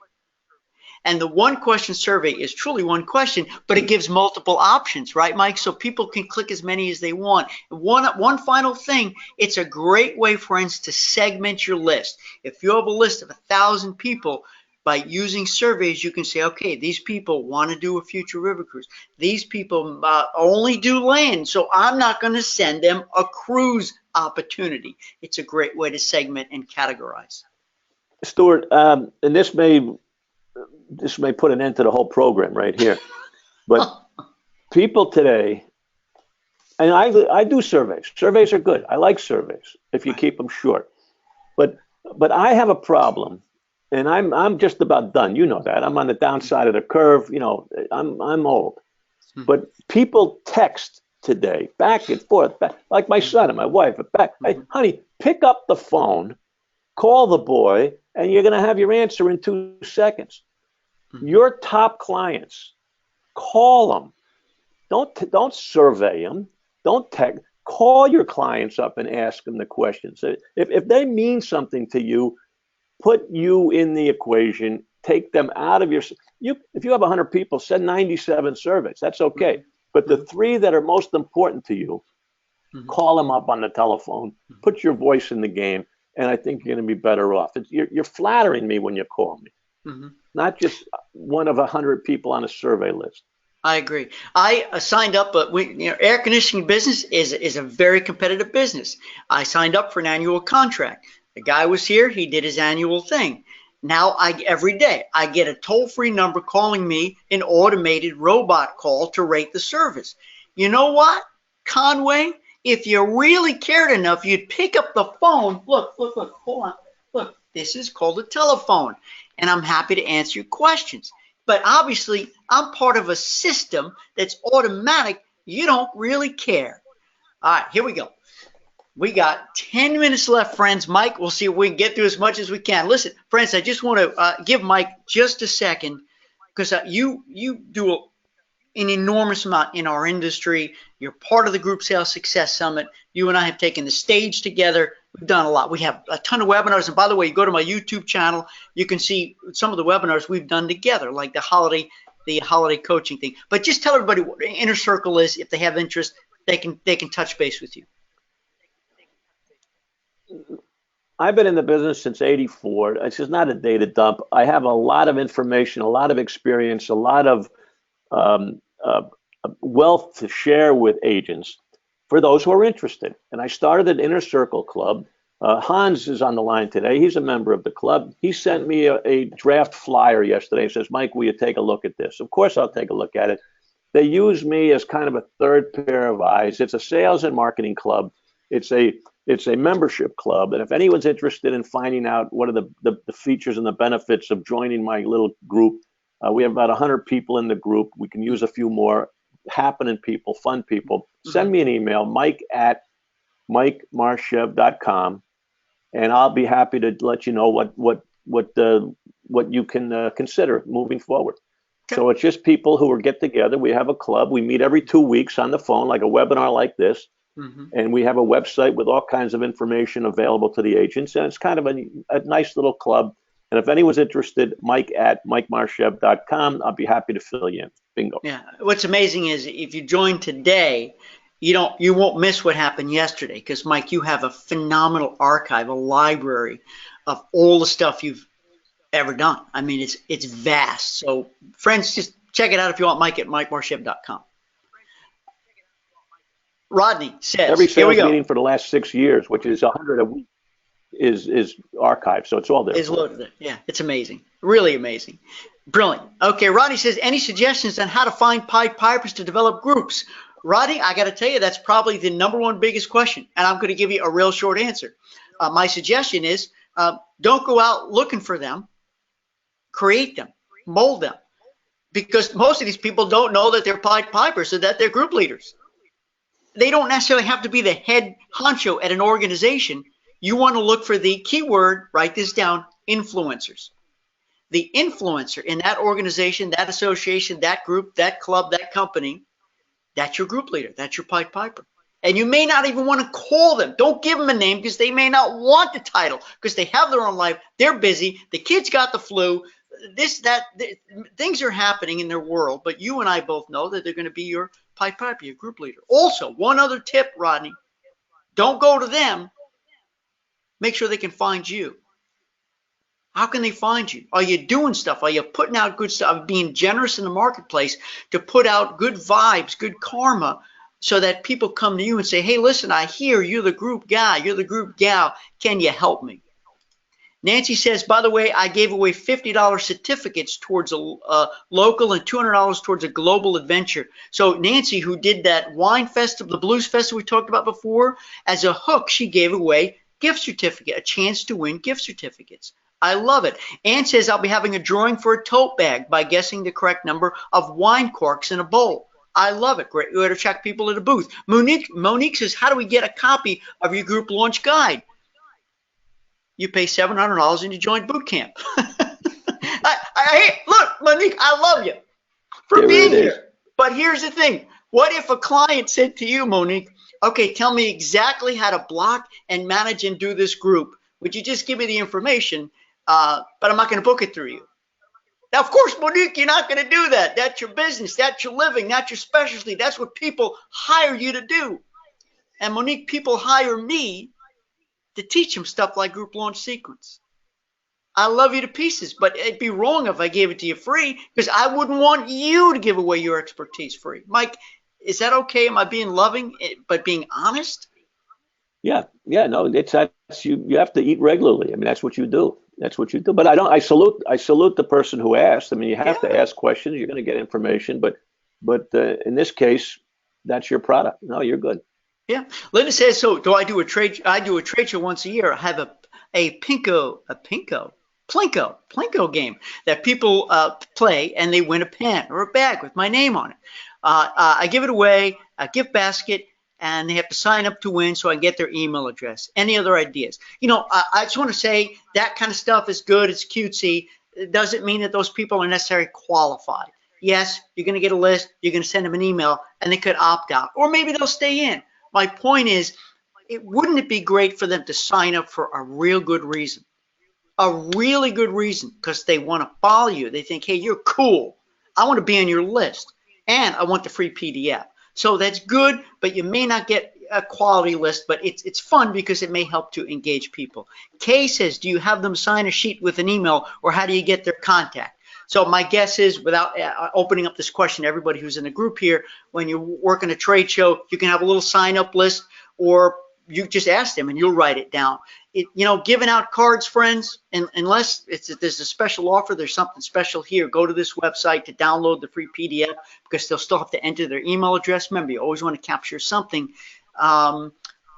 And the 1-question survey is truly 1 question, but it gives multiple options, right, Mike? So people can click as many as they want. One final thing, it's a great way, friends, to segment your list. If you have a list of 1,000 people, by using surveys, you can say, okay, these people want to do a future river cruise. These people only do land, so I'm not going to send them a cruise opportunity. It's a great way to segment and categorize. Stuart, and this may put an end to the whole program right here, but people today, and I do surveys. Surveys are good. I like surveys if you keep them short. But I have a problem, and I'm just about done. You know that. I'm on the downside of the curve. I'm old. But people text today back and forth, like my son and my wife. Hey, honey, pick up the phone, call the boy, and you're going to have your answer in 2 seconds. Your top clients, call them. Don't survey them. Don't text. Call your clients up and ask them the questions. If they mean something to you, put you in the equation. Take them out of if you have 100 people, send 97 surveys. That's okay. But the 3 that are most important to you, call them up on the telephone. Put your voice in the game, and I think you're going to be better off. You're flattering me when you call me. Not just one of 100 people on a survey list. I agree. I signed up, but air conditioning business is a very competitive business. I signed up for an annual contract. The guy was here. He did his annual thing. Now every day I get a toll-free number calling me, an automated robot call to rate the service. You know what, Conway? If you really cared enough, you'd pick up the phone. Look, hold on. Look, this is called a telephone, and I'm happy to answer your questions. But obviously, I'm part of a system that's automatic. You don't really care. All right, here we go. We got 10 minutes left, friends. Mike, we'll see if we can get through as much as we can. Listen, friends, I just want to give Mike just a second, because you do an enormous amount in our industry. You're part of the Group Sales Success Summit. You and I have taken the stage together. We've done a lot. We have a ton of webinars. And by the way, you go to my YouTube channel, you can see some of the webinars we've done together, like the holiday coaching thing. But just tell everybody what Inner Circle is. If they have interest, they can touch base with you. I've been in the business since '84. It's just not a data dump. I have a lot of information, a lot of experience, a lot of wealth to share with agents for those who are interested. And I started an Inner Circle Club. Hans is on the line today. He's a member of the club. He sent me a draft flyer yesterday. He says, Mike, will you take a look at this? Of course, I'll take a look at it. They use me as kind of a third pair of eyes. It's a sales and marketing club. It's a membership club. And if anyone's interested in finding out what are the features and the benefits of joining my little group, we have about 100 people in the group. We can use a few more happening people, fun people. Send me an email, mike@mikemarchev.com, and I'll be happy to let you know what you can consider moving forward. Okay. So it's just people who get together. We have a club. We meet every 2 weeks on the phone, like a webinar like this. And we have a website with all kinds of information available to the agents. And it's kind of a nice little club. And if anyone's interested, mike@mikemarchev.com, I'll be happy to fill you in. Bingo. Yeah. What's amazing is if you join today, you won't miss what happened yesterday, because Mike, you have a phenomenal archive, a library of all the stuff you've ever done. I mean, it's vast. So friends, just check it out if you want. Mike@mikemarchev.com. Rodney says, every sales meeting for the last 6 years, which is 100 a week, is archived. So it's all there. It's loaded there. Yeah, it's amazing. Really amazing. Brilliant. Okay, Rodney says, any suggestions on how to find Pied Pipers to develop groups? Rodney, I got to tell you, that's probably the #1 biggest question. And I'm going to give you a real short answer. My suggestion is don't go out looking for them. Create them. Mold them. Because most of these people don't know that they're Pied Pipers or that they're group leaders. They don't necessarily have to be the head honcho at an organization. You want to look for the keyword, write this down, influencers. The influencer in that organization, that association, that group, that club, that company, that's your group leader. That's your Pied Piper. And you may not even want to call them. Don't give them a name, because they may not want the title, because they have their own life. They're busy. The kid's got the flu. Things are happening in their world, but you and I both know that they're going to be your Pied Piper, your group leader. Also, one other tip, Rodney, don't go to them. Make sure they can find you. How can they find you? Are you doing stuff? Are you putting out good stuff? Being generous in the marketplace to put out good vibes, good karma, so that people come to you and say, hey, listen, I hear you're the group guy, you're the group gal. Can you help me? Nancy says, by the way, I gave away $50 certificates towards a local and $200 towards a global adventure. So Nancy, who did that wine festival, the blues festival we talked about before, as a hook, she gave away gift certificate, a chance to win gift certificates. I love it. Ann says, I'll be having a drawing for a tote bag by guessing the correct number of wine corks in a bowl. I love it. Great way to check people at a booth. Monique says, how do we get a copy of your group launch guide? You pay $700 and you join boot camp. Look, Monique, I love you for being here. But here's the thing. What if a client said to you, Monique, okay, tell me exactly how to block and manage and do this group. Would you just give me the information, but I'm not going to book it through you? Now, of course, Monique, you're not going to do that. That's your business. That's your living. That's your specialty. That's what people hire you to do. And Monique, people hire me to teach them stuff like group launch sequence. I love you to pieces, but it'd be wrong if I gave it to you free, because I wouldn't want you to give away your expertise free. Mike, is that okay? Am I being loving but being honest? Yeah, no, that's you have to eat regularly. I mean, that's what you do. That's what you do. But I salute the person who asked. I mean, you have to ask questions. You're going to get information, but in this case, that's your product. No, you're good. Yeah. Linda says, so do I do a trade? I do a trade show once a year. I have a Plinko game that people play, and they win a pen or a bag with my name on it. I give it away, a gift basket, and they have to sign up to win, so I get their email address. Any other ideas? I just want to say that kind of stuff is good. It's cutesy. It doesn't mean that those people are necessarily qualified. Yes, you're going to get a list. You're going to send them an email, and they could opt out, or maybe they'll stay in. My point is, wouldn't it be great for them to sign up for a real good reason? A really good reason, because they want to follow you. They think, hey, you're cool. I want to be on your list, and I want the free PDF. So that's good, but you may not get a quality list, but it's fun because it may help to engage people. Kay says, do you have them sign a sheet with an email, or how do you get their contact? So my guess is, without opening up this question to everybody who's in the group here, when you work in a trade show, you can have a little sign-up list, or you just ask them and you'll write it down. Giving out cards, friends, and unless there's a special offer, there's something special here. Go to this website to download the free PDF, because they'll still have to enter their email address. Remember, you always want to capture something.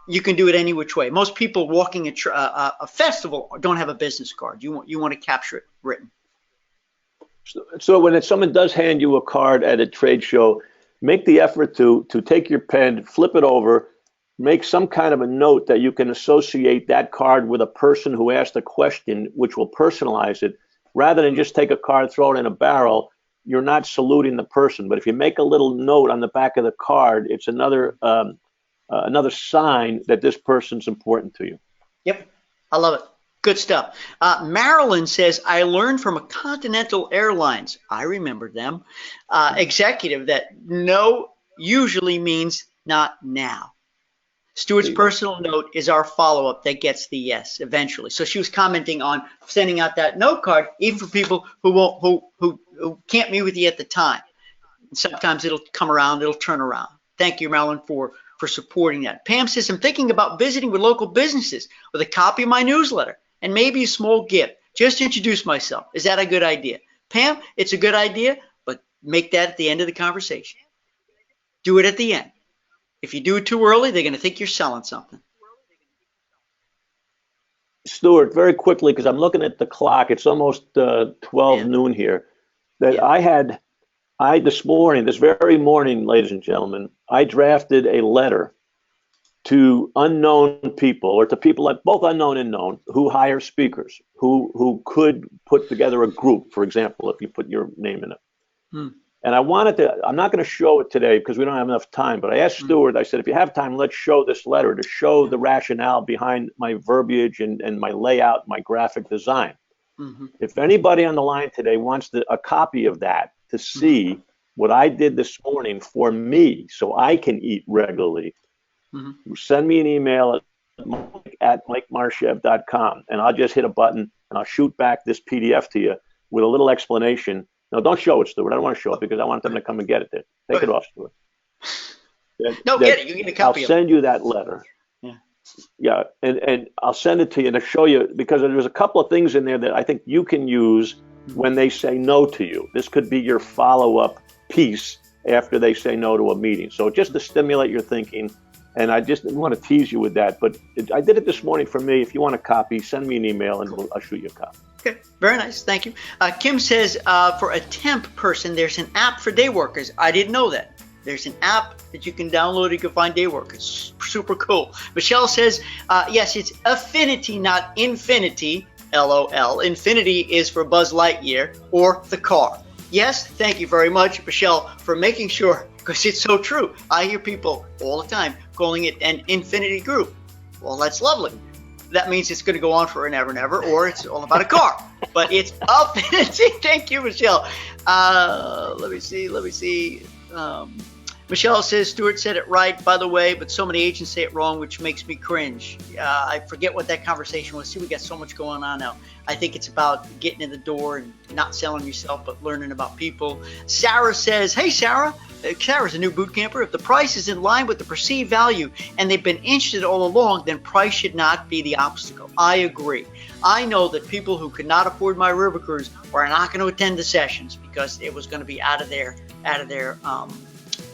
You can do it any which way. Most people walking a festival don't have a business card. You want to capture it written. So when someone does hand you a card at a trade show, make the effort to take your pen, flip it over, make some kind of a note that you can associate that card with a person who asked a question, which will personalize it. Rather than just take a card, throw it in a barrel, you're not saluting the person. But if you make a little note on the back of the card, it's another sign that this person's important to you. Yep, I love it. Good stuff. Marilyn says, I learned from a Continental Airlines, I remember them, executive that no usually means not now. Stuart's personal note is our follow-up that gets the yes eventually. So she was commenting on sending out that note card, even for people who can't meet with you at the time. Sometimes it'll come around, it'll turn around. Thank you, Marilyn, for supporting that. Pam says, I'm thinking about visiting with local businesses with a copy of my newsletter and maybe a small gift. Just to introduce myself. Is that a good idea? Pam, it's a good idea, but make that at the end of the conversation. Do it at the end. If you do it too early, they're going to think you're selling something. Stuart, very quickly, because I'm looking at the clock, it's almost 12 noon here, that I this morning, this very morning, ladies and gentlemen, I drafted a letter to unknown people, or to people like both unknown and known, who hire speakers, who could put together a group, for example, if you put your name in it. And I'm not going to show it today because we don't have enough time, but I asked Stuart, I said, if you have time, let's show this letter to show the rationale behind my verbiage and my layout, my graphic design. If anybody on the line today wants a copy of that to see what I did this morning for me so I can eat regularly, send me an email at MikeMarchev.com, and I'll just hit a button and I'll shoot back this PDF to you with a little explanation. No, don't show it, Stuart. I don't want to show it because I want them to come and get it. Take it off, Stuart. Get it. You get a copy I'll send you that letter. Yeah, and I'll send it to you to show you, because there's a couple of things in there that I think you can use when they say no to you. This could be your follow-up piece after they say no to a meeting. So just to stimulate your thinking, and I just didn't want to tease you with that, but I did it this morning for me. If you want a copy, send me an email and I'll shoot you a copy. Okay, very nice. Thank you. Kim says, for a temp person, there's an app for day workers. I didn't know that. There's an app that you can download. You can find day workers. Super cool. Michelle says, yes, it's Affinity, not Infinity. LOL. Infinity is for Buzz Lightyear or the car. Yes, thank you very much, Michelle, for making sure, because it's so true. I hear people all the time calling it an infinity group. Well, that's lovely. That means it's going to go on for an ever and ever, or it's all about a car. But it's Affinity. Thank you, Michelle. Let me see. Michelle says, Stuart said it right, by the way, but so many agents say it wrong, which makes me cringe. I forget what that conversation was. See, we got so much going on now. I think it's about getting in the door and not selling yourself, but learning about people. Sarah says, hey, Sarah. Sarah's a new boot camper. If the price is in line with the perceived value and they've been interested all along, then price should not be the obstacle. I agree. I know that people who could not afford my river cruise are not going to attend the sessions because it was going to be out of the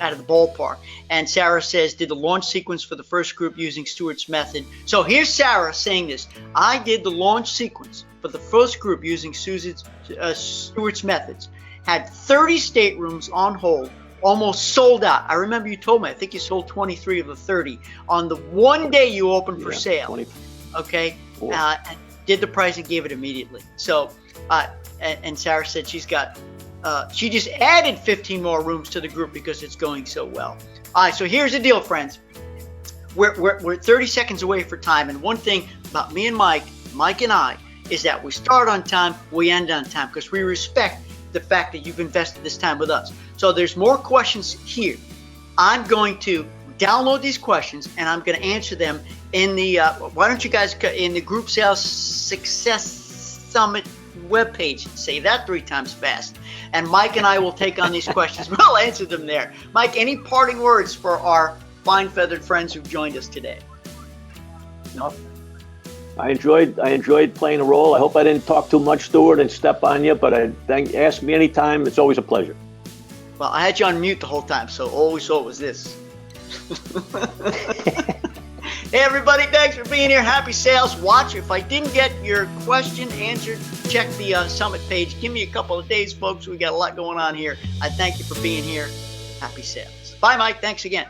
ballpark. And Sarah says, did the launch sequence for the first group using Stuart's method. So here's Sarah saying this. I did the launch sequence for the first group using Stuart's methods. Had 30 staterooms on hold, almost sold out. I remember you told me, I think you sold 23 of the 30 on the one day you opened for sale. 20. Okay. And did the price and gave it immediately. So, and Sarah said she's got, she just added 15 more rooms to the group because it's going so well. All right, so here's the deal, friends. we're 30 seconds away for time. And one thing about me and Mike and I, is that we start on time, we end on time, because we respect the fact that you've invested this time with us. So there's more questions here. I'm going to download these questions and I'm going to answer them in the, why don't you guys, in the Group Sales Success Summit webpage, say that 3 times fast. And Mike and I will take on these questions. We'll answer them there. Mike, any parting words for our fine feathered friends who've joined us today? No. I enjoyed playing a role. I hope I didn't talk too much, Stuart, and step on you, but ask me anytime. It's always a pleasure. Well, I had you on mute the whole time, so always thought it was this. Hey, everybody, thanks for being here. Happy sales. Watch. If I didn't get your question answered, check the Summit page. Give me a couple of days, folks. We got a lot going on here. I thank you for being here. Happy sales. Bye, Mike. Thanks again.